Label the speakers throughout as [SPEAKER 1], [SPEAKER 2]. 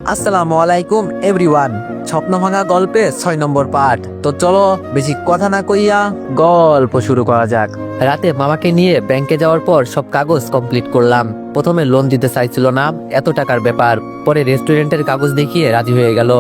[SPEAKER 1] আসসালামু আলাইকুম এভরিওয়ান। স্বপ্ন ভাঙা গল্পে 6 নম্বর পার্ট। তো চলো বেশি কথা না কইয়া গল্প শুরু করা যাক। রাতে মামাকে নিয়ে ব্যাংকে যাওয়ার পর সব কাগজ কমপ্লিট করলাম। প্রথমে লোন দিতে চাইছিল না, এত টাকার ব্যাপার। পরে রেস্টুরেন্টের কাগজ দেখিয়ে রাজি হয়ে গেল।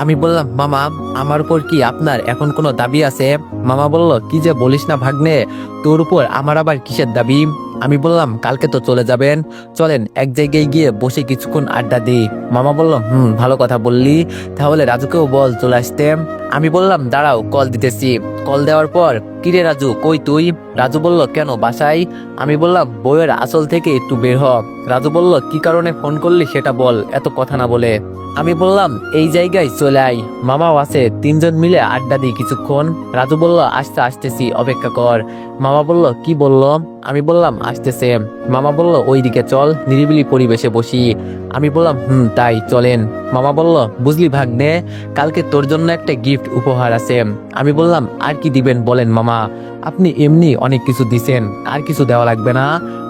[SPEAKER 1] আমি বললাম, মামা আমার উপর কি আপনার এখন কোনো দাবি আছে? মামা বলল, কি যে বলিস না ভাগ্নে, তোর উপর আমার আবার কিসের দাবি? আমি বললাম, কালকে তো চলে যাবেন, চলেন এক জায়গায় গিয়ে বসে কিছুক্ষণ আড্ডা দিই। মামা বলল, ভালো কথা বললি, তাহলে রাজুকেও বল চলে আসতে। আমি বললাম, দাঁড়াও কল দিতেছি। কল দেওয়ার পর, কিরে রাজু কই তুই? রাজু বলল, কেন বাসায়? আমি বললাম, বইয়ের আসল থেকে একটু বের হ। রাজু বলল, কি কারণে ফোন করলি সেটা বল, এত কথা না বলে। আমি বললাম, এই জায়গায় চলে আই, মামাও আছে, তিনজন মিলে আড্ডা দিই কিছুক্ষণ। রাজু বলল, আসতেছি, অপেক্ষা কর। মামা বলল, কি বলল? আমি বললাম, আসতেছে। মামা বলল, ওইদিকে চল, নিরিবিলি পরিবেশে বসি। আমি বললাম, তাই চলেন। মামা বলল, বুঝলি ভাগ্নে, কালকে তোর জন্য একটা গিফট উপহার আছে। আমি বললাম, আর কি দিবেন বলেন মামা, আপনি এমনি অনেক কিছু দিছেন, আর কিছু দেওয়া লাগবে না।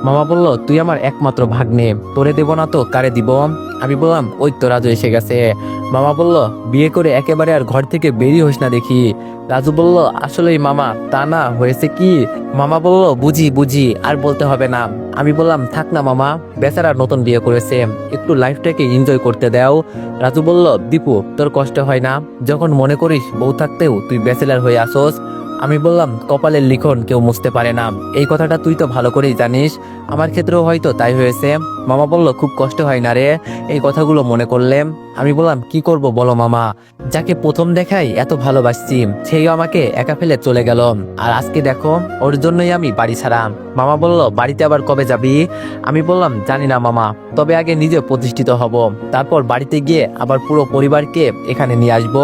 [SPEAKER 1] মামা বলল, তুই আমার একমাত্র ভাগ্নে, তোরে দেব না তো কারে দিব? আমি বললাম, ওই তো রাজু এসে গেছে। মামা বলল, বিয়ে করে একেবারে আর ঘর থেকে বেরিয়ে হোস না দেখি। রাজু বলল, আসলেই মামা, তা না হয়েছে কি? মামা বলল, বুঝি আর বলতে হবে না। আমি বললাম, থাক না মামা, বেচারা নতুন বিয়ে করেছে, একটু লাইফটাকে এনজয় করতে দাও। রাজু বলল, দীপু তোর কষ্ট হয় না যখন মনে করিস বউ থাকতেও তুই ব্যাচেলার হয়ে আসোস? আমি বললাম, কপালের লিখন কেউ মুছতে পারে না, এই কথাটা তুই তো ভালো করেই জানিস, আমার ক্ষেত্রেও হয়তো তাই হয়েছে। মামা বলল, খুব কষ্ট হয় না রে এই কথাগুলো মনে করলে? আমি বললাম, কি করব বলো মামা, যাকে প্রথম দেখাই এত ভালোবাসছি সেই আমাকে একা ফেলে চলে গেল, আর আজকে দেখো ওর জন্যই আমি বাড়ি ছাড়া। মামা বলল, বাড়িতে আবার কবে যাবি? আমি বললাম, জানি না মামা, তবে আগে নিজে প্রতিষ্ঠিত হব, তারপর বাড়িতে গিয়ে আবার পুরো পরিবারকে এখানে নিয়ে আসবো,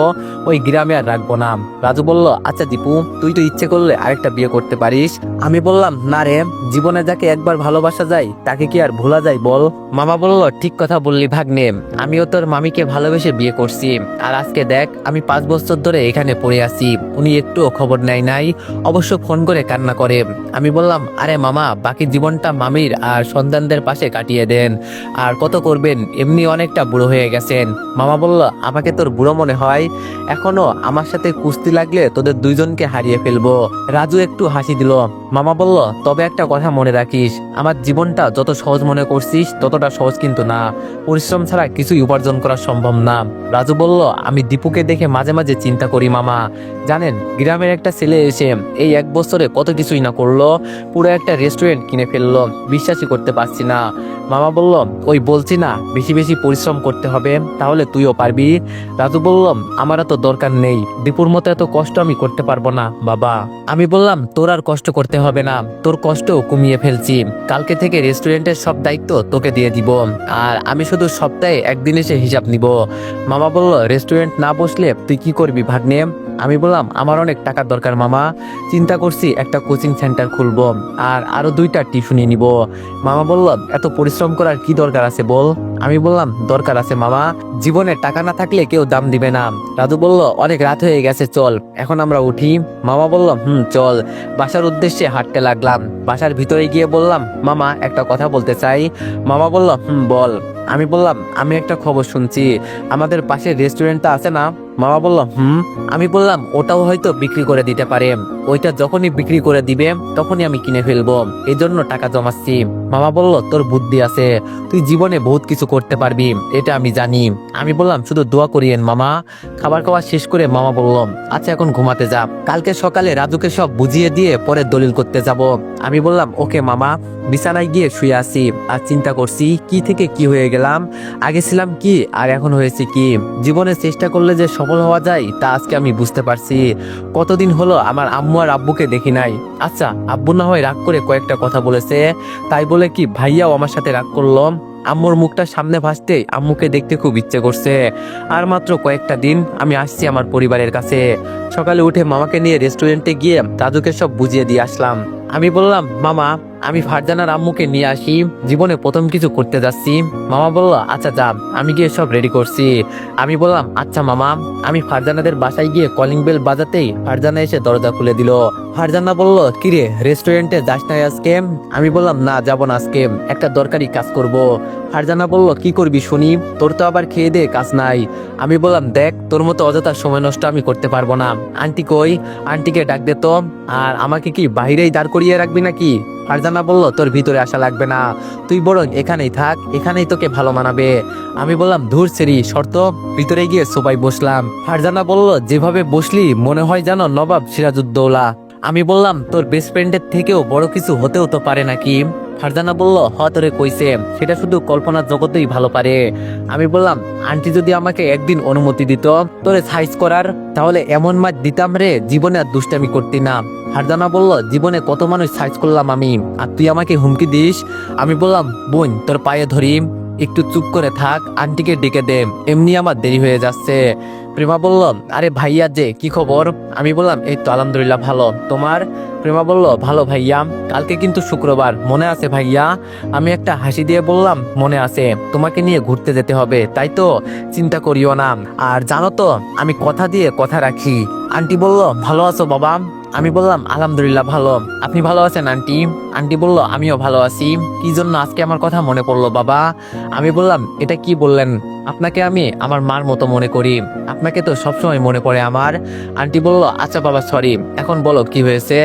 [SPEAKER 1] ওই গ্রামে আর রাখবো না। রাজু বলল, আচ্ছা দীপু, তুই তো ইচ্ছে করলে আরেকটা বিয়ে করতে পারিস। আমি বললাম, না রে, জীবনে যাকে একবার ভালোবাসা যায় তাকে কি আর ভোলা যায় বল? মামা বলল, ঠিক কথা বললি ভাগ্নে, আমিও তোর মামিকে ভালোবেসে বিয়ে করছি, আর আজকে দেখ আমি 5 বছর ধরে এখানে পড়ে আছি, উনি একটুও খবর নেয় নাই, অবশ্য ফোন করে কান্না করে। আমি বললাম, আরে মামা, বাকি জীবনটা মামির আর সন্তানদের পাশে কাটিয়ে দেন, আর কত করবেন, এমনি অনেকটা বুড়ো হয়ে গেছেন। মামা বলল, আমাকে তোর বুড়ো মনে হয়? এখনো আমার সাথে কুস্তি লাগলে তোদের দুইজনকে হারিয়ে ফেলবো। রাজু একটু হাসি দিল। মামা বলল, তবে একটা কথা মনে রাখিস, আমার জীবনটা যত সহজ মনে করছিস ততটা সহজ কিন্তু না, পরিশ্রম ছাড়া কিছুই উপার্জন করা সম্ভব না। রাজু বলল, আমি দীপুকে দেখে মাঝে মাঝে চিন্তা করি মামা, জানেন গ্রামের একটা ছেলে এসে এই 1 বছরে কত কিছুই না করলো, পুরো একটা রেস্টুরেন্ট কিনে ফেললো, বিশ্বাসই করতে পারছি না। মামা বলল, ওই বলছি না, বেশি বেশি পরিশ্রম করতে হবে, তাহলে তুইও পারবি। রাজু বলল, আমার তো দরকার নেই, দীপুর মতো এত কষ্ট আমি করতে পারবো না বাবা। আমি বললাম, তোর আর কষ্ট করতে হবে না, তোর কষ্ট কমিয়ে ফেলছি, কালকে থেকে রেস্টুরেন্টের সব দায়িত্ব তোকে দিয়ে দিব, আর আমি শুধু সপ্তাহে একদিন এসে হিসাব নিব। মামা বলল, রেস্টুরেন্ট না বসলে তুই কি করবি ভাগ্নে? আমি বললাম, আমার অনেক টাকার দরকার মামা, চিন্তা করছি একটা কোচিং সেন্টার খুলবো, আর আরো 2টা টিউশনি নিব। মামা বলল, এত পরিশ্রম করার কি দরকার আছে বল? আমি বললাম, দরকার আছে মামা, জীবনে টাকা না থাকলে কেউ দাম দিবে না। রাজু বলল, অনেক রাত হয়ে গেছে, চল এখন আমরা উঠি। মামা বলল, চল। বাসার উদ্দেশ্যে হাঁটতে লাগলাম। বাসার ভিতরে গিয়ে বললাম, মামা একটা কথা বলতে চাই। মামা বলল, বল। আমি বললাম, আমি একটা খবর শুনছি, আমাদের পাশে রেস্টুরেন্টটা আছে না? মামা বলল, আমি বললাম, ওটাও হয়তো বিক্রি করে দিতে পারে, ওইটা যখনই বিক্রি করে দিবে তখনই আমি কিনে ফেলবো, এই জন্য টাকা জমাচ্ছি। মামা বলল, তোর বুদ্ধি আছে, তুই জীবনে বহুত কিছু করতে পারবি, এটা আমি জানি। আমি বললাম, শুধু দোয়া করিয়েন মামা। খাবার খাওয়া শেষ করে মামা বলল, আচ্ছা এখন ঘুমাতে যা, কালকে সকালে রাজুকে সব বুঝিয়ে দিয়ে পরে দলিল করতে যাব। আমি বললাম, ওকে মামা। বিছানায় গিয়ে শুয়ে আছি আর চিন্তা করছি কি থেকে কি হয়ে গেলাম, আগে ছিলাম কি আর এখন হয়েছে কি। জীবনে চেষ্টা করলে যে সফল হওয়া যায় তা আজকে আমি বুঝতে পারছি। কতদিন হলো আমার আম্মু আর আব্বুকে দেখি নাই। আচ্ছা, আব্বু না হয় রাগ করে কয়েকটা কথা বলেছে, তাই বলে কি ভাইয়াও আমার সাথে রাগ করলো? আম্মুর মুখটা সামনে ভাসতে আম্মুকে দেখতে খুব ইচ্ছে করছে। আর মাত্র কয়েকটা দিন, আমি আসছি আমার পরিবারের কাছে। সকালে উঠে মামাকে নিয়ে রেস্টুরেন্টে গিয়ে রাজুকে সব বুঝিয়ে দিয়ে আসলাম। আমি বললাম মামা আমি ফারজানার আম্মুকে নিয়ে আসি, জীবনে প্রথম কিছু করতে যাচ্ছি। মামা বলল আচ্ছা যা, আমি গিয়ে সব রেডি করছি। আমি বললাম আচ্ছা মামা। আমি ফারজানাদের বাসায় গিয়ে কলিং বেল বাজাতেই ফারজানা এসে দরজা খুলে দিল। ফারজানা বলল কিরে রেস্টুরেন্টে যাস নাই আজকে? আমি বললাম না যাব না, আজকে একটা দরকারি কাজ করব। ফারজানা বলল কি করবি শুনি, তোর তো আবার খেয়ে দে কাজ নাই। আমি বললাম দেখ তোর মতো অযথা সময় নষ্ট আমি করতে পারবো না। আন্টি কই? আন্টিকে ডাক দে তো। আর আমাকে কি বাইরেই দাঁড় করিয়ে রাখবি নাকি? ফারজানা বলল তোর ভিতরে আসা লাগবে না, তুই বরং এখানেই থাক, এখানেই তোকে ভালো মানাবে। আমি বললাম ধুর সেরি শর্ত। ভিতরে গিয়ে সবাই বসলাম। ফারজানা বলল যেভাবে বসলি মনে হয় জানো নবাব সিরাজউদ্দৌলা। আমি বললাম তোর বেস্ট ফ্রেন্ডের থেকেও বড় কিছু হতেও তো পারে নাকি? ফারজানা বলল তোরে কইছে, সেটা শুধু কল্পনার জগতেই ভালো পারে। আমি বললাম আন্টি যদি আমাকে একদিন অনুমতি দিত তোরে সাইজ করার, তাহলে এমন মাছ দিতাম রে জীবনে আর দুষ্টামি করতি না। ফারজানা বলল জীবনে কত মানুষ সাইজ করলাম আমি, আর তুই আমাকে হুমকি দিস? আমি বললাম বোন তোর পায়ে ধরি, একটু চুপ করে থাক, আন্টিকে ডেকে দে, এমনি আমার দেরি হয়ে যাচ্ছে। প্রেমা বলল আরে ভাইয়া যে কি খবর? আমি বললাম এই তো আলহামদুলিল্লাহ ভালো, তোমার? প্রেমা বলল ভালো ভাইয়া, কালকে কিন্তু শুক্রবার মনে আছে ভাইয়া? আমি একটা হাসি দিয়ে বললাম মনে আছে, তোমাকে নিয়ে ঘুরতে যেতে হবে, তাই তো চিন্তা করিও না। আর জানো তো আমি কথা দিয়ে কথা রাখি। আন্টি বলল ভালো আছো বাবা? আমি বললাম আলহামদুলিল্লাহ ভালো, আপনি ভালো আছেন আন্টি? আন্টি বলল আমিও ভালো আছি। কি জন্য আজকে আমার কথা মনে পড়লো বাবা? আমি বললাম এটা কি বললেন, আপনাকে আমি আমার মার মতো মনে করি, আপনাকে তো সবসময় মনে পড়ে আমার। আন্টি বলল আচ্ছা বাবা সরি, এখন বলো কি হয়েছে?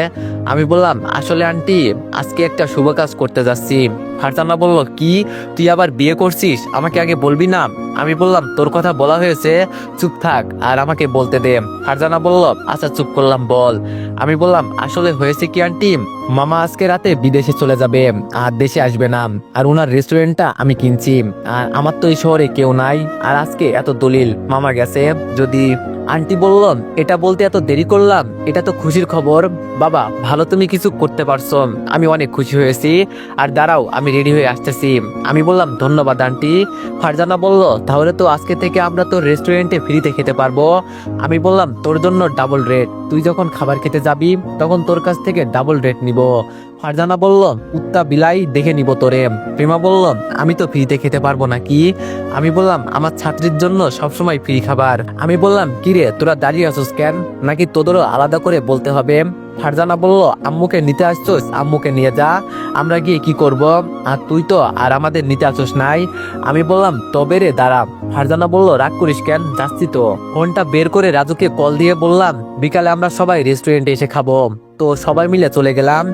[SPEAKER 1] আমি বললাম আসলে আন্টি আজকে একটা শুভ কাজ করতে যাচ্ছি। ফারজানা বলল কি, তুই আবার বিয়ে করছিস, আমাকে আগে বলবি না? আমি বললাম তোর কথা বলা হয়েছে, চুপ থাক আর আমাকে বলতে দে। ফারজানা বলল আচ্ছা চুপ করলাম বল। আমি বললাম আসলে হয়েছে কি আন্টি, মামা আজকে রাতে বিদেশে চলে যাবে আর দেশে আসবে না, আর ওনার রেস্টুরেন্টটা আমি কিনছি, আর আমার তো এই শহরে কেউ নাই, আর আজকে এত দলিল মামা গেছে যদি। আন্টি বলল এটা বলতে এত দেরি করলাম, এটা তো খুশির খবর বাবা, ভালো তুমি কিছু করতে পারছো, আমি অনেক খুশি হয়েছি। আর দাঁড়াও আমি রেডি হয়ে আসতেছি। আমি বললাম ধন্যবাদ আন্টি। ফারজানা বলল তাহলে তো আজকে থেকে আমরা তো রেস্টুরেন্টে ফ্রিতে খেতে পারবো। আমি বললাম তোর জন্য ডাবল রেট, তুই যখন খাবার খেতে যাবি তখন তোর কাছ থেকে ডাবল রেট নিব। ফারজানা বলল কুত্তা বিলাই দেখে নিব তোরে। প্রেমা বলল আমি তো ফ্রিতে খেতে পারবো নাকি? আমি বললাম আমার ছাত্রীর জন্য সবসময় ফ্রি খাবার। আমি বললাম কিরে তোরা দাঁড়িয়ে আছোস কেন, নাকি তোদেরও আলাদা করে বলতে হবে? ফারজানা বলল আম্মুকে নিতে আসছোস, আম্মুকে নিয়ে যা, আমরা গিয়ে কি করব, আর তুই তো আর আমাদের নিতে আসছোস নাই। আমি বললাম তবে রে দাঁড়া। ফারজানা বলল রাগ করিস কেন, যাচ্ছি তো। ফোনটা বের করে রাজুকে কল দিয়ে বললাম বিকালে আমরা সবাই রেস্টুরেন্টে এসে খাবো। তো সবাই মিলে চলে গেলাম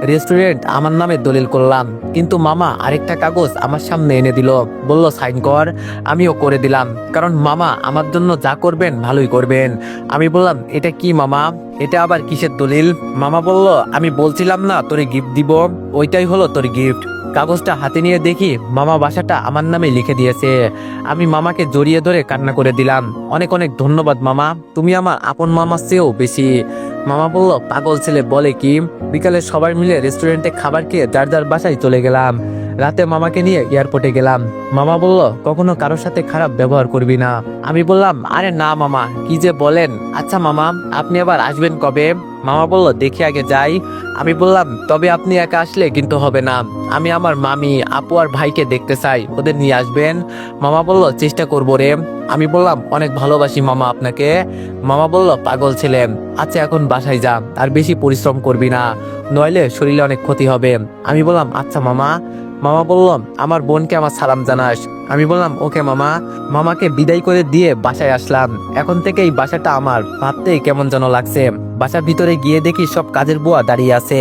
[SPEAKER 1] রেস্টুরেন্ট, আমার নামে দলিল করলাম, কিন্তু মামা আরেকটা কাগজ আমার সামনে এনে দিল, বলল সাইন কর। আমিও করে দিলাম, কারণ মামা আমার জন্য যা করবেন ভালোই করবেন। আমি বললাম এটা কি মামা, এটা আবার কিসের দলিল? মামা বলল আমি বলছিলাম না তোরে গিফট দিব, ওইটাই হলো তোর গিফট। কাগজটা হাতে নিয়ে দেখি মামা বাসাটা আমার নামে লিখে দিয়েছে। আমি মামাকে জড়িয়ে ধরে কান্না করে দিলাম, অনেক অনেক ধন্যবাদ মামা, তুমি আমার আপন মামার চেয়েও বেশি। মামা বলল পাগল ছেলে বলে কি। বিকালে সবাই মিলে রেস্টুরেন্টে খাবার খেয়ে যার যার বাসায় চলে গেলাম। রাতে মামাকে নিয়ে এয়ারপোর্টে গেলাম। মামা বলল কখনো কারোর সাথে খারাপ ব্যবহার করবি না। আমি বললাম আরে না মামা, কি যে বলেন। আচ্ছা মামা আপনি আবার আসবেন কবে? মামা বলল দেখি আগে যাই। আমি বললাম তবে আপনি একা আসলে কিন্তু হবে না, আমি আমার মামি আপু আর ভাইকে দেখতে চাই, ওদের নিয়ে আসবেন। মামা বলল চেষ্টা করবো রে। আমি বললাম অনেক ভালোবাসি মামা আপনাকে। মামা বলল পাগল ছেলে, আচ্ছা এখন বাসায় যা, আর বেশি পরিশ্রম করবি না, নইলে শরীরে অনেক ক্ষতি হবে। আমি বললাম আচ্ছা মামা। মামা বলল আমার বোনকে আমার সালাম জানাস। আমি বললাম ওকে মামা। মামাকে বিদায় করে দিয়ে বাসায় আসলাম। এখন থেকে এই বাসাটা আমার, ভাবতেই কেমন যেন লাগছে। বাসার ভিতরে গিয়ে দেখি সব কাজের বুয়া দাঁড়িয়ে আছে।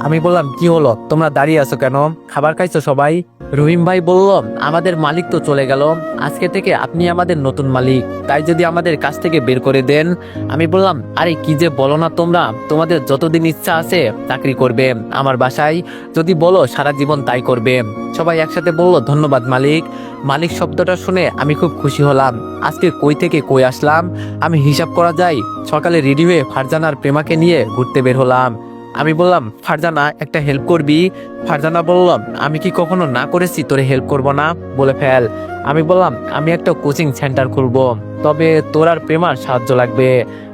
[SPEAKER 1] আমি বললাম কি হলো তোমরা দাঁড়িয়ে আছো কেন, খাবার খাইছো সবাই? রহিম ভাই বলল আমাদের মালিক তো চলে গেল, আজকে থেকে আপনি আমাদের নতুন মালিক, তাই যদি আমাদের কাছ থেকে বের করে দেন। আমি বললাম আরে কি যে বলো না তোমরা, তোমাদের যতদিন ইচ্ছা আছে চাকরি করবে আমার বাসায়, যদি বলো সারা জীবন তাই করবে। সবাই একসাথে বলল ধন্যবাদ মালিক। মালিক শব্দটা শুনে আমি খুব খুশি হলাম। আজকে কই থেকে কই আসলাম, আমি হিসাব করা যায় সকালে রেডি হয়ে ফারজানার প্রেমাকে নিয়ে ঘুরতে বের হলাম। আমি বললাম ফারজানা একটা হেল্প করবি? ফারজানা বলল আমি কি কখনো না করেছি তোরে হেল্প করব না, বলে ফেল। আমি বললাম আমি একটা কোচিং সেন্টার খুলবো, তবে তোর আর প্রেমার সাহায্য লাগবে।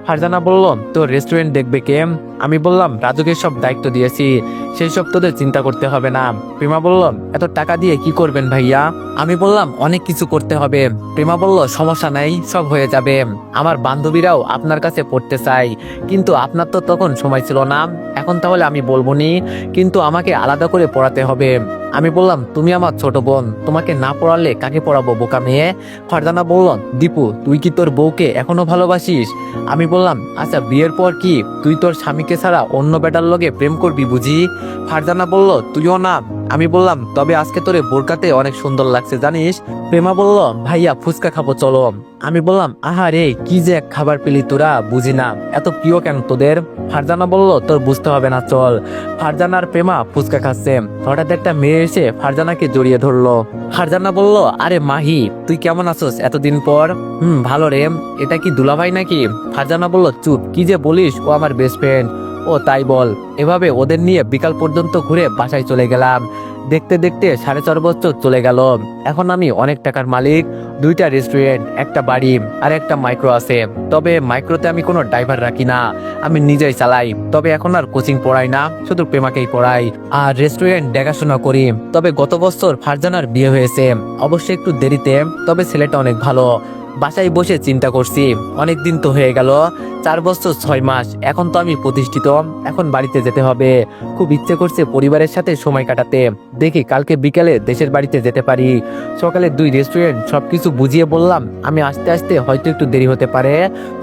[SPEAKER 1] ফারজানা বলল, তোর রেস্টুরেন্ট দেখবে কে? আমি বললাম, রাজুকে সব দায়িত্ব দিয়েছি, সেই সব তোদের চিন্তা করতে হবে না। প্রেমা বলল, এত টাকা দিয়ে কি করবেন ভাইয়া? আমি বললাম, অনেক কিছু করতে হবে। প্রেমা বলল, সমস্যা নাই, সব হয়ে যাবে। আমার বান্ধবীরাও আপনার কাছে পড়তে চাই, কিন্তু আপনার তো তখন সময় ছিল না। এখন তাহলে আমি বলবো নি, কিন্তু আমাকে আলাদা করে পড়াতে হবে। আমি বললাম, তুমি আমার ছোট বোন, তোমাকে না পড়ালে কাকে পড়াবো বোকা মেয়ে? ফারজানা বলল, দীপু তুই কি তোর বউকে এখনো ভালোবাসিস? আমি বললাম, আচ্ছা বিয়ের পর কি তুই তোর স্বামীকে ছাড়া অন্য বেটার লগে প্রেম করবি বুঝি? ফারজানা বলল, তুইও না। আমি বললাম, তবে আজকে তোরে বোরকাতে অনেক সুন্দর লাগছে জানিস। প্রেমা বলল, ভাইয়া ফুচকা খাবো চলো। আমি বললাম, আহারে কি যে এক খাবার পেলি তোরা, বুঝি না এত প্রিয় কেন তোদের? ফারজানা বলল, তোর বুঝতে হবে না, চল। ফারজানা আর প্রেমা ফুচকা খাচ্ছে, হঠাৎ একটা মেয়ে এসে ফারজানাকে জড়িয়ে ধরলো। ফারজানা বলল, আরে মাহি, তুই কেমন আছোস এতদিন পর? ভালো রে। এটা কি দুলাভাই নাকি? ফারজানা বলল, চুপ, কি যে বলিস, ও আমার বেস্ট ফ্রেন্ড। ও তাই বল। এভাবে ওদের নিয়ে বিকাল পর্যন্ত ঘুরে বাসায় চলে গেলাম। দেখতে দেখতে 4.5 বছর চলে গেল। এখন আমি অনেক টাকার মালিক, 2টা রেস্টুরেন্ট, একটা বাড়ি আর একটা মাইক্রো আছে। তবে মাইক্রোতে আমি কোনো ড্রাইভার রাখি না, আমি নিজেই চালাই। তবে এখন আর কোচিং পড়াই না, শুধু প্রেমাকেই পড়াই আর রেস্টুরেন্ট দেখাশোনা করি। তবে গত বছর ফারজানার বিয়ে হয়েছে, অবশ্যই একটু দেরিতে, তবে ছেলেটা অনেক ভালো। বাসায় বসে চিন্তা করছি, অনেক দিন তো হয়ে গেল, 4 বছর 6 মাস, এখন তো আমি প্রতিষ্ঠিত, এখন বাড়িতে যেতে হবে। খুব ইচ্ছে করছে পরিবারের সাথে সময় কাটাতে। দেখি কালকে বিকালে দেশের বাড়িতে যেতে পারি। সকালে 2 রেস্টুরেন্ট, সবকিছু বুঝিয়ে বললাম, আমি আস্তে আস্তে হয়তো একটু দেরি হতে পারে,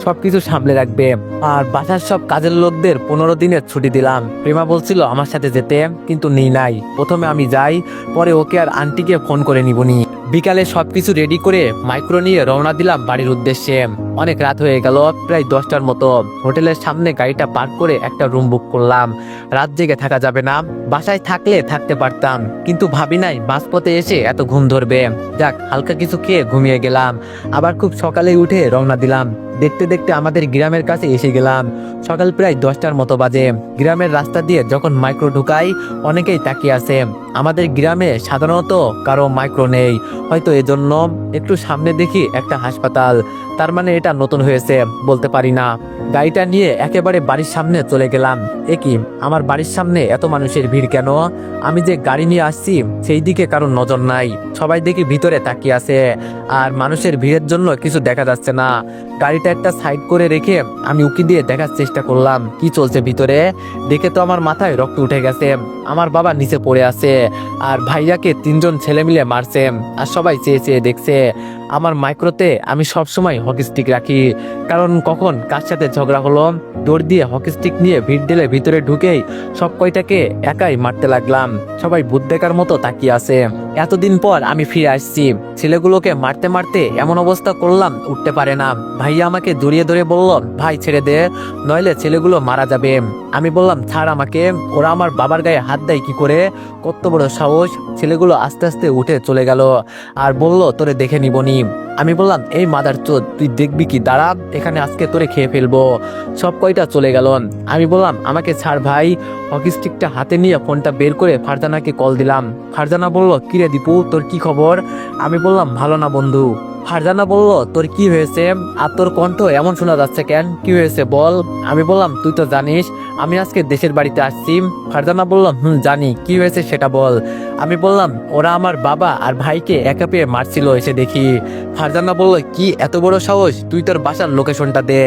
[SPEAKER 1] সবকিছু সামলে রাখবে। আর বাসার সব কাজের লোকদের 15 দিনের ছুটি দিলাম। প্রেমা বলছিল আমার সাথে যেতে, কিন্তু নেই নাই। প্রথমে আমি যাই, পরে ওকে আর আন্টিকে ফোন করে নিবনি। বিকালে সবকিছু রেডি করে মাইক্রো নিয়ে রওনা দিলাম বাড়ির উদ্দেশ্যে। অনেক রাত হয়ে গেল, প্রায় 10টার মতো। হোটেলের সামনে গাড়িটা পার্ক করে একটা রুম বুক করলাম। রাত জেগে থাকা যাবে না, বাসায় থাকলে থাকতে পারতাম, কিন্তু ভাবি নাই মাঝপথে এসে এত ঘুম ধরবে। যাক, হালকা কিছু খেয়ে ঘুমিয়ে গেলাম। আবার খুব সকালে উঠে রওনা দিলাম। দেখতে দেখতে আমাদের গ্রামের কাছে এসে গেলাম। সকাল প্রায় 10টার মতো বাজে। গ্রামের রাস্তা দিয়ে যখন মাইক্রো ঢুকাই, অনেকেই তাকিয়ে আছে। আমাদের গ্রামে সাধারণত কারো মাইক্রো নেই, হয়তো এজন্য। একটু সামনে দেখি একটা হাসপাতাল, তার মানে এটা নতুন হয়েছে, বলতে পারি না। গাড়িটা নিয়ে একেবারে বাড়ির সামনে চলে গেলাম। কি আমার বাড়ির সামনে এত মানুষের ভিড় কেন? আমি যে গাড়ি নিয়ে আসছি সেই দিকে কারোর নজর নাই, সবাই দেখি ভিতরে তাকিয়ে আছে। আর মানুষের ভিড়ের জন্য কিছু দেখা যাচ্ছে না। গাড়িটা একটা সাইড করে রেখে আমি উকি দিয়ে দেখার চেষ্টা করলাম কি চলছে ভিতরে। দেখে তো আমার মাথায় রক্ত উঠে গেছে। আমার বাবা নিচে পড়ে আছে, আর ভাইয়াকে 3জন ছেলে মিলে মারছে, আর সবাই চেয়ে চেয়ে দেখছে। আমার মাইক্রোতে আমি সবসময় হকি স্টিক রাখি, কারণ কখন কার সাথে ঝগড়া হলো। দৌড় দিয়ে হকি স্টিক নিয়ে ভিড় ঢেলে ভিতরে ঢুকেই সব কয়টাকে একাই মারতে লাগলাম। সবাই ভূত দেখার মতো তাকিয়ে আছে। এতদিন পর আমি ফিরে আসছি, ছেলেগুলোকে মারতে মারতে এমন অবস্থা করলাম উঠতে পারে না। ভাইয়া আমাকে জড়িয়ে ধরে বলল, ভাই ছেড়ে দে, নইলে ছেলেগুলো মারা যাবে। আমি বললাম, ছাড় আমাকে, ওরা আমার বাবার গায়ে হাত দেয় কি করে, কত বড় সাহস। ছেলেগুলো আস্তে আস্তে উঠে চলে গেল আর বলল, তোরে দেখে নিবনি। আমি বললাম, এই মাদার চোদ, তুই দেখবি কি, দাঁড়া, এখানে আজকে তোরে খেয়ে ফেলবো। সব কয়টা চলে গেল। আমি বললাম, আমাকে ছাড় ভাই। হকি স্টিকটা হাতে নিয়ে ফোনটা বের করে ফারজানাকে কল দিলাম। ফারজানা বলল, কিরে দীপু, তোর কি খবর? আমি বললাম, ভালো না বন্ধু। ফারজানা বলল, তোর কি হয়েছে, আর তোর কণ্ঠ এমন শোনা যাচ্ছে কেন, কি হয়েছে বল। আমি বললাম, তুই তো জানিস আমি আজকে দেশের বাড়িতে আসছি। ফারজানা বলল, জানি, কি হয়েছে সেটা বল। আমি বললাম, ওরা আমার বাবা আর ভাইকে একা পেয়ে মারছিল, এসে দেখি। ফারজানা বলল, কি এত বড় সাহস, তুই তোর বাসার লোকেশনটা দে,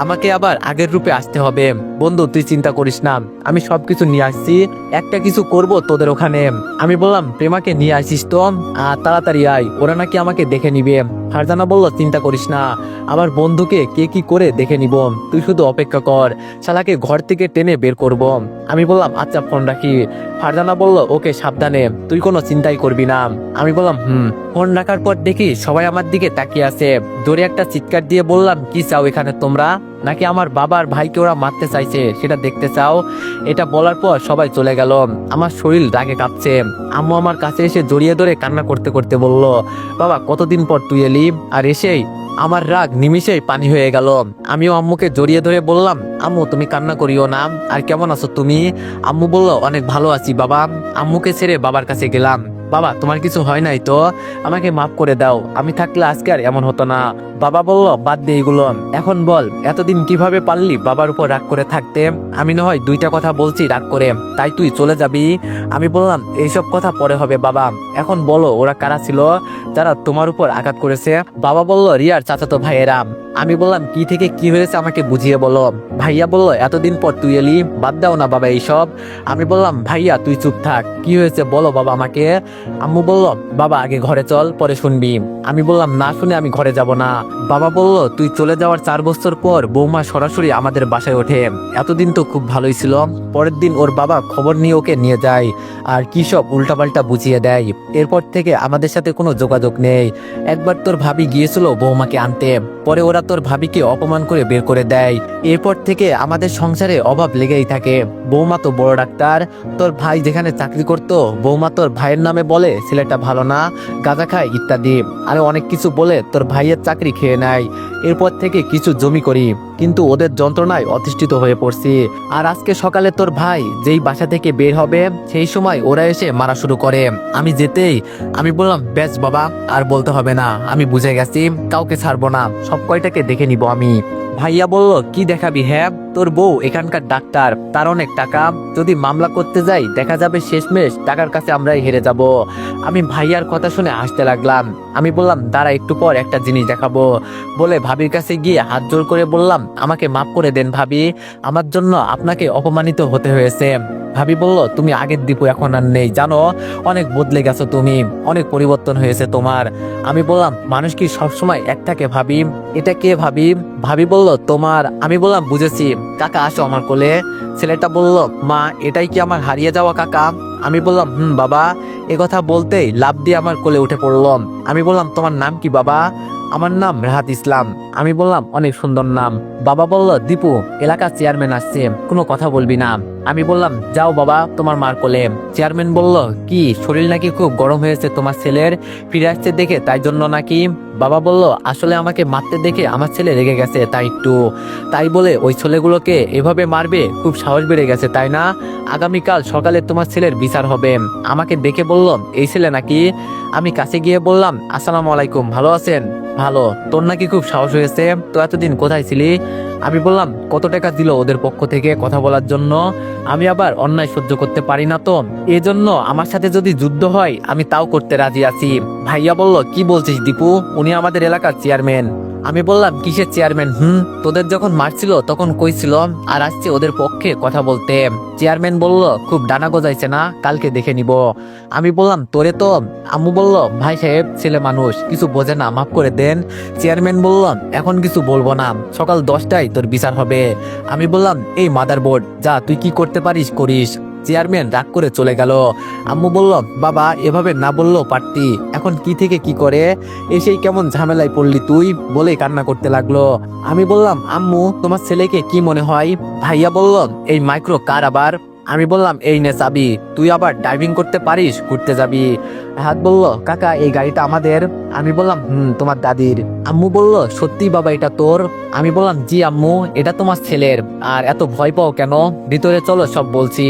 [SPEAKER 1] আমাকে আবার আগের রূপে আসতে হবে। বন্ধু তুই চিন্তা করিস না, আমি সবকিছু নিয়ে আসছি, একটা কিছু করব তোদের ওখানে। আমি বললাম, প্রেমাকে নিয়ে আসিস তো, আর তাড়াতাড়ি আয়, ওরা নাকি আমাকে দেখে নিবে। ফারজানা বলল, চিন্তা করিস না, আমার বন্ধুকে কে কি করে দেখে নিব, তুই শুধু অপেক্ষা কর, শালাকে ঘর থেকে টেনে বের করব। আমি বললাম, আচ্ছা ফোন রাখি। ফারজানা বলল, ওকে, সাবধানে, তুই কোনো চিন্তাই করবি না। আমি বললাম, ফোন রাখার পর দেখি সবাই আমার দিকে তাকিয়ে আছে। দৌড়ে একটা চিৎকার দিয়ে বললাম, কি চাও এখানে তোমরা? নাকি আমার বাবার ভাইকে ওরা মারতে চাইছে সেটা দেখতে চাও? এটা বলার পর সবাই চলে গেল। আমার শরীর রাগে কাঁপছে। আম্মু আমার কাছে এসে জড়িয়ে ধরে কান্না করতে করতে বলল, বাবা কতদিন পর তুই এলি। আর এসেই আমার রাগ নিমিষেই পানি হয়ে গেল। আমিও আম্মুকে জড়িয়ে ধরে বললাম, আম্মু তুমি কান্না করিও না, আর কেমন আছো তুমি? আম্মু বলল, অনেক ভালো আছি বাবা। আম্মুকে ছেড়ে বাবার কাছে গেলাম। বাবা তোমার কিছু হয় নাই তো? আমাকে মাফ করে দাও, আমি থাকলে আজকে আর এমন হতো না। বাবা বলল বাদ দে এগুলো, এখন বল এতদিন কিভাবে পারলি বাবার উপর রাগ করে থাকতে? আমি না হয় দুইটা কথা বলছি রাগ করে, তাই তুই চলে যাবি? আমি বললাম এইসব কথা পরে হবে বাবা, এখন বলো ওরা কারা ছিল যারা তোমার উপর আঘাত করেছে? বাবা বলল রিয়ার চাচাতো ভাইয়েরা। আমি বললাম কি থেকে কি হয়েছে আমাকে বুঝিয়ে বলো। ভাইয়া বলল এতদিন পর তুই এলি, বাদ দাও না বাবা এইসব। আমি বললাম ভাইয়া তুই চুপ থাক, কি হয়েছে বলো বাবা আমাকে। আম্মু বলল বাবা আগে ঘরে চল পরে শুনবি। আমি বললাম না শুনে আমি ঘরে যাব না। বাবা বলল তুই চলে যাওয়ার 4 বছর পর বৌমা সরাসরি আমাদের বাসায় ওঠে, এতদিন তো খুব ভালোই ছিল। পরের দিন ওর বাবা খবর নিয়ে ওকে নিয়ে যায় আর কি সব উল্টাপাল্টা বুঝিয়ে দেয়। এরপর থেকে আমাদের সাথে কোনো যোগাযোগ নেই। একবার তোর ভাবি গিয়েছিল বৌমাকে আনতে, পরে ওরা তোর ভাবিকে অপমান করে বের করে দেয়। এরপর থেকে আমাদের সংসারে অভাব লেগেই থাকে। বৌমা তো বড় ডাক্তার, তোর ভাই যেখানে চাকরি করত বৌমা তোর ভাইয়ের নামে বলে ছেলেটা ভালো না, গাঁজা খায় ইত্যাদি, আরো অনেক কিছু বলে তোর ভাইয়ের চাকরি খেয়ে নেয়। এরপর থেকে কিছু জমি করি, কিন্তু ওদের যন্ত্রণায় অতিষ্ঠিত হয়ে পড়ছি। আর আজকে সকালে তোর ভাই যেই বাসা থেকে বের হবে সেই সময় ওরা এসে মারা শুরু করে। আমি যেতেই আমি বললাম ব্যাস বাবা আর বলতে হবে না, আমি বুঝে গেছি, কাউকে ছাড়বো না, সব কয়টাকে দেখে নিব আমি। ভাইয়া বলল কি দেখাবি? হ্যাঁ তোর বউ এখানকার ডাক্তার, তার অনেক টাকা, যদি মামলা করতে যাই দেখা যাবে শেষমেশ টাকার কাছে আমরাই হেরে যাব। আমি ভাইয়ার কথা শুনে হাসতে লাগলাম। আমি বললাম দাঁড়া একটু পর একটা জিনিস দেখাবো, বলে ভাবির কাছে গিয়ে হাত জোর করে বললাম আমাকে মাফ করে দেন ভাবি, আমার জন্য আপনাকে অপমানিত হতে হয়েছে। ভাবি বলল তুমি আগের দীপু এখন আর নেই, জানো অনেক বদলে গেছো তুমি, অনেক পরিবর্তন হয়েছে তোমার। আমি বললাম মানুষ কি সবসময় এক থাকে ভাবি? এটা কে ভাবি? ভাবি বলল তোমার। আমি বললাম বুঝেছি, কাকা আসো আমার কোলে। ছেলেটা বলল মা এটাই কি আমার হারিয়ে যাওয়া কাকা? আমি বললাম বাবা। কথা বলতেই লাফ দিয়ে আমার কোলে উঠে পড়ল। আমি বললাম তোমার নাম কি বাবা? আমার নাম রাহাত ইসলাম। আমি বললাম অনেক সুন্দর নাম। বাবা বলল দীপু এলাকার চেয়ারম্যান আসছে, কোনো কথা বলবি না। আমি বললাম যাও বাবা তোমার মার কোলে। চেয়ারম্যান বলল কি শরীর নাকি খুব গরম হয়েছে তোমার ছেলের, ফিরে আসছে দেখে তাই জন্য নাকি? বাবা বলল আসলে আমাকে মারতে দেখে আমার ছেলে রেগে গেছে তাই বলে ওই ছেলেগুলোকে এভাবে মারবে, খুব সাহস বেড়ে গেছে তাই না? আগামীকাল সকালে তোমার ছেলের বিচার হবে। আমাকে দেখে বলল এই ছেলে নাকি? আমি কাছে গিয়ে বললাম আসসালামু আলাইকুম, ভালো আছেন? ভালো। তোর নাকি খুব সাহস হয়েছে, তো এতদিন কোথায় ছিলি? আমি বললাম কত টাকা দিল ওদের পক্ষ থেকে কথা বলার জন্য? আমি আবার অন্যায় সহ্য করতে পারি না, তো এজন্য আমার সাথে যদি যুদ্ধ হয় আমি তাও করতে রাজি আছি। ভাইয়া বলল কি বলছিস দীপু, উনি আমাদের এলাকার চেয়ারম্যান। আমি বললাম কিসের চেয়ারম্যান? তোদের যখন মারছিল তখন কইছিল আর আসছে ওদের পক্ষে কথা বলতে। চেয়ারম্যান বলল খুব ডানা গজাইছে না, কালকে দেখে নিব। আমি বললাম তোরে তো। আম্মু বলল ভাই সাহেব ছেলে মানুষ কিছু বোঝে না, মাফ করে দেন। চেয়ারম্যান বলল এখন কিছু বলবো না, সকাল 10টায় তোর বিচার হবে। আমি বললাম এই মাদারবোর্ড যা তুই কি করতে পারিস করিস। চেয়ারম্যান রাগ করে চলে গেল। আম্মু বলল বাবা এভাবে না বললেও পারতি, এখন কি থেকে কি করে এসেই কেমন ঝামেলায় পড়লি তুই, বলে কান্না করতে লাগলো। আমি বললাম আম্মু তোমার ছেলেকে কি মনে হয়? ভাইয়া বলল এই মাইক্রো কার আবার? আমি বললাম এই নে চাবি, তুই আবার ড্রাইভিং করতে পারিস, ঘুরতে যাবি। হাত বলল কাকা এই গাড়িটা আমাদের। আমি বললাম তোমার দাদির। আম্মু বলল সত্যি বাবা এটা তোর? আমি বললাম জি আম্মু এটা তোমার ছেলের। আর এত ভয় পাও কেন, ভিতরে চলো সব বলছি।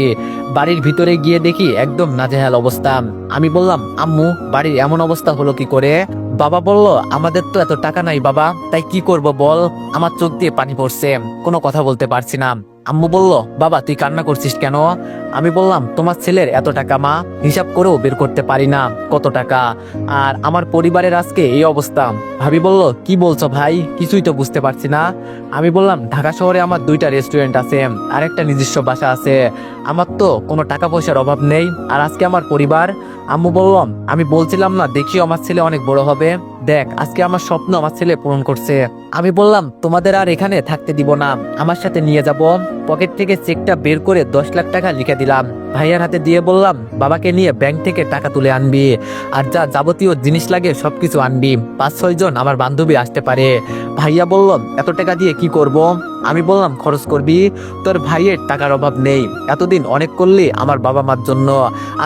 [SPEAKER 1] বাড়ির ভিতরে গিয়ে দেখি একদম নাজেহাল অবস্থা। আমি বললাম আম্মু বাড়ির এমন অবস্থা হলো কি করে? বাবা বলল আমাদের তো এত টাকা নাই বাবা, তাই কি করব বল। আমার চোখ দিয়ে পানি পড়ছে, কোনো কথা বলতে পারছি না। আম্মু বলল বাবা তুই কান্না করছিস কেন? আমি বললাম তোমার ছেলের এত টাকা মা, হিসাব করেও বের করতে পারি না কত টাকা, আর আমার পরিবারের আজকে এই অবস্থা। ভাবি বলল কি বলছো ভাই, কিছুই তো বুঝতে পারছি না। আমি বললাম ঢাকা শহরে আমার 2টা রেস্টুরেন্ট আছে আর একটা নিজস্ব বাসা আছে, আমার তো কোনো টাকা পয়সার অভাব নেই, আর আজকে আমার পরিবার। আম্মু বললাম আমি বলছিলাম না দেখিও আমার ছেলে অনেক বড় হবে, দেখ আজকে আমার স্বপ্ন আমার ছেলে পূরণ করছে। আমি বললাম তোমাদের আর এখানে থাকতে দিব না, আমার সাথে নিয়ে যাব। পকেট থেকে চেকটা বের করে 10 লাখ টাকা লিখে দিলাম, ভাইয়ার হাতে দিয়ে বললাম বাবাকে নিয়ে ব্যাংক থেকে টাকা তুলে আনবি, আর যা যাবতীয় জিনিস লাগে সবকিছু আনবি, 5-6 জন আমার বান্ধবী আসতে পারে। ভাইয়া বলল এত টাকা দিয়ে কি করব? আমি বললাম খরচ করবি, তোর ভাইয়ের টাকার অভাব নেই, এতদিন অনেক করলি আমার বাবা মার জন্য,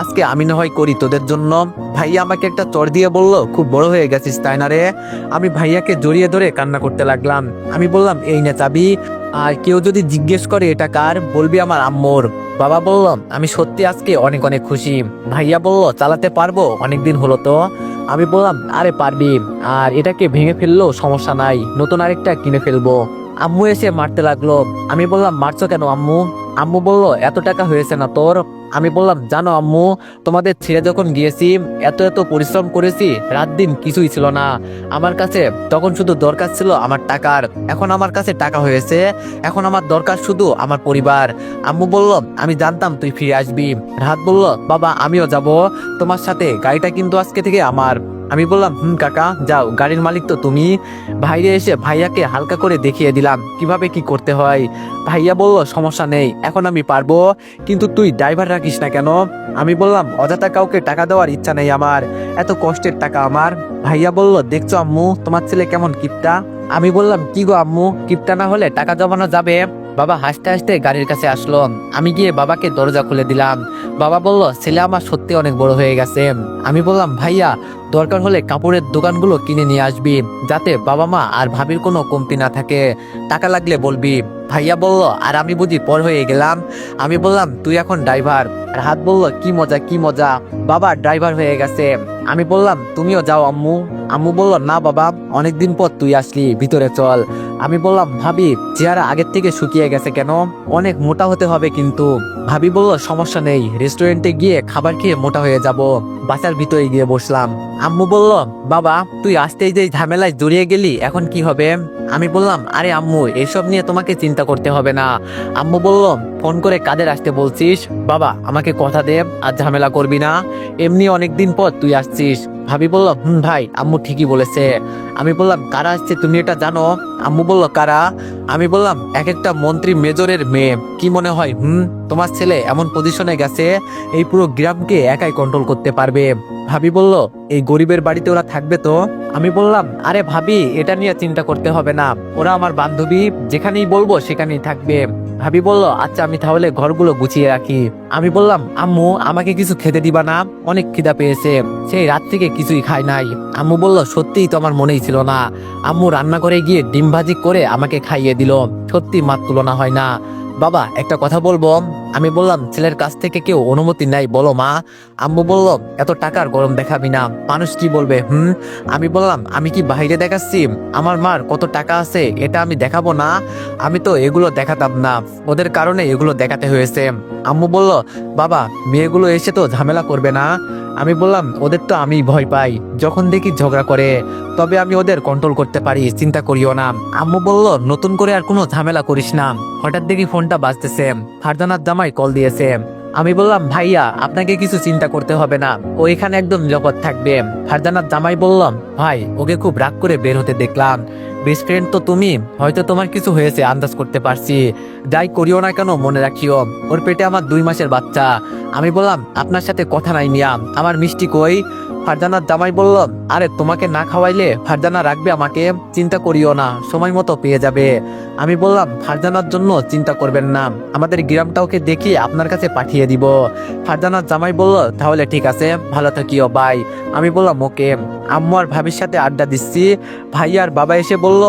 [SPEAKER 1] আজকে আমি না হয় করি তোদের জন্য। ভাইয়া আমাকে একটা চড় দিয়ে বলল খুব বড় হয়ে গেছিস তাই না রে? আমি ভাইয়াকে জড়িয়ে ধরে কান্না করতে লাগলাম। আমি বললাম এই নে চাবি, আর কেউ যদি জিজ্ঞেস করে এটা কার বলবি আমার আম্মুর। বাবা বলল আমি সত্যি আজকে অনেক অনেক খুশি। ভাইয়া বলল চালাতে পারবো, অনেকদিন হলো তো। আমি বললাম আরে পারবি, আর এটাকে ভেঙে ফেললেও সমস্যা নাই, নতুন আরেকটা কিনে ফেলবো। আম্মু এসে মারতে লাগলো। আমি বললাম মারছো কেন আম্মু? আম্মু বলল এত টাকা হয়েছে না তোর? আমি বললাম জানো আম্মু, তোমাদের ছেড়ে যখন গিয়েছি এত এত পরিশ্রম করেছি, রাত দিন কিছুই ছিল না আমার কাছে, তখন শুধু দরকার ছিল আমার টাকার, এখন আমার কাছে টাকা হয়েছে, এখন আমার দরকার শুধু আমার পরিবার। আম্মু বলল আমি জানতাম তুই ফিরে আসবি। রাহাত বলল বাবা আমিও যাব তোমার সাথে, গাড়িটা কিন্তু আজকে থেকে আমার। আমি বললাম কাকা যাও, গাড়ির মালিক তো তুমি। ভাইরে এসে ভাইয়াকে হালকা করে দেখিয়ে দিলাম কিভাবে কি করতে হয়। ভাইয়া বলল সমস্যা নেই, এখন আমি পারবো, কিন্তু তুই ড্রাইভার রাখিস না কেন? আমি বললাম অযথা কাউকে টাকা দেওয়ার ইচ্ছা নেই আমার, এত কষ্টের টাকা আমার। ভাইয়া বলল দেখছো আম্মু তোমার ছেলে কেমন কিপটা? আমি বললাম কি গো আম্মু, কিপটা না হলে টাকা জমানো যাবে? বাবা হাসতে হাসতে গাড়ির কাছে আসলো। আমি গিয়ে বাবাকে দরজা খুলে দিলাম। বাবা বলল ছেলে আমার সত্যি অনেক বড় হয়ে গেছে। আমি বললাম ভাইয়া দরকার হলে কাপড়ের দোকানগুলো কিনে নিয়ে আসবি, যাতে বাবা মা আর ভাবির কোনো কমতি না থাকে, টাকা লাগলে বলবি। ভাইয়া বলল আর আমি বুঝি পর হয়ে গেলাম? আমি বললাম তুই এখন ড্রাইভার। রাহাত বলল কি মজা কি মজা, বাবা ড্রাইভার হয়ে গেছে। আমি বললাম তুমিও যাও আম্মু। আম্মু বলল না বাবা, অনেকদিন পর তুই আসলি, ভিতরে চল। আমি বললাম ভাবি চেহারা আগের থেকে শুকিয়ে গেছে কেন, অনেক মোটা হতে হবে কিন্তু। ভাবি বলল সমস্যা নেই, রেস্টুরেন্টে গিয়ে খাবার খেয়ে মোটা হয়ে যাব। বাসার ভিতরে গিয়ে বসলাম। আম্মু বলল বাবা তুই আসতেই যে ঝামেলায় জড়িয়ে গেলি, এখন কি হবে? আমি বললাম আরে আম্মু এসব নিয়ে তোমাকে চিন্তা করতে হবে না। আম্মু বলল ফোন করে কাদের আসতে বলছিস? বাবা আমাকে কথা দে আর ঝামেলা করবি না, এমনি অনেকদিন পর তুই আসছিস। ভাবি বলল ভাই আম্মু ঠিকই বলেছে। আমি বললাম কারা আসছে তুমি এটা জানো? আম্মু বলল কারা? আমি বললাম এক একটা মন্ত্রী মেজরের মেয়ে, কি মনে হয় তোমার ছেলে এমন পজিশনে গেছে এই পুরো গ্রামকে একাই কন্ট্রোল করতে পারবে। ভাবি বলল এই গরিবের বাড়িতে ওরা থাকবে তো? আমি বললাম আরে ভাবি এটা নিয়ে চিন্তা করতে হবে না, ওরা আমার বান্ধবী, যেখানেই বলবো সেখানেই থাকবে। ভাবি বলল আচ্ছা আমি তাহলে ঘরগুলো গুছিয়ে রাখি। আমি বললাম আম্মু আমাকে কিছু খেতে দিবা না, অনেক খিদা পেয়েছে, সেই রাত থেকে কিছুই খাই নাই। আম্মু বলল সত্যিই তো আমার মনেই ছিল না। আম্মু রান্না করে গিয়ে ডিম ভাজি করে আমাকে খাইয়ে দিল, সত্যি মাত তুলনা হয় না। বাবা একটা কথা বলবো? আমি বললাম ছেলের কাছ থেকে কেউ অনুমতি নাই বলো মা। আম্মু বলল এত টাকার গরম দেখাবি না, মানুষ কি বলবে। আমি বললাম আমি কি বাইরে দেখাচ্ছি আমার মার কত টাকা আছে, এটা আমি দেখাবো না? আমি তো এগুলো দেখাতাম না, ওদের কারণে এগুলো দেখাতে হয়েছে। আম্মু বলল বাবা মেয়েগুলো এসে তো ঝামেলা করবে না? আমি বললাম ওদের তো আমি ভয় পাই, যখন দেখি ঝগড়া করে, তবে আমি ওদের কন্ট্রোল করতে পারি, চিন্তা করিও না। আম্মু বলল নতুন করে আর কোনো ঝামেলা করিস না। হঠাৎ দেখি ফোনটা বাজতেছে, ফারজানার জামাই কল দিয়েছে। আমি বললাম ভাইয়া আপনাকে কিছু চিন্তা করতে হবে না, ও এখানে একদম নিরাপদ থাকবে। ফারজানার জামাই বললাম ভাই ওকে খুব রাগ করে বের হতে দেখলাম, বেস্ট ফ্রেন্ড তো তুমি, হয়তো তোমার কিছু হয়েছে আন্দাজ করতে পারছি, যাই করিও না কেন মনে রাখিও ওর পেটে আমার 2 মাসের বাচ্চা। আমি বললাম আপনার সাথে কথা নাই মিয়া, আমার মিষ্টি কই? ফারজানার জামাই বলল আরে তোমাকে না খাওয়াইলে ফারজানা রাখবে আমাকে, চিন্তা করিও না, সময় মতো পেয়ে যাবে। আমি বললাম ফারজানার জন্য চিন্তা করবেন না, আমাদের গ্রামটা ওকে দেখিয়ে আপনার কাছে পাঠিয়ে দিব। ফারজানার জামাই বলল তাহলে ঠিক আছে, ভালো থাকিও বাই। আমি বললাম ওকে। আম্মু আর ভাবির সাথে আড্ডা দিচ্ছি, ভাই আর বাবা এসে বলল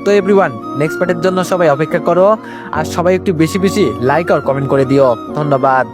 [SPEAKER 1] তো এভরিওয়ান নেক্সট পার্টের জন্য সবাই অপেক্ষা করো, আর সবাই একটু বেশি বেশি লাইক আর কমেন্ট করে দিও। ধন্যবাদ।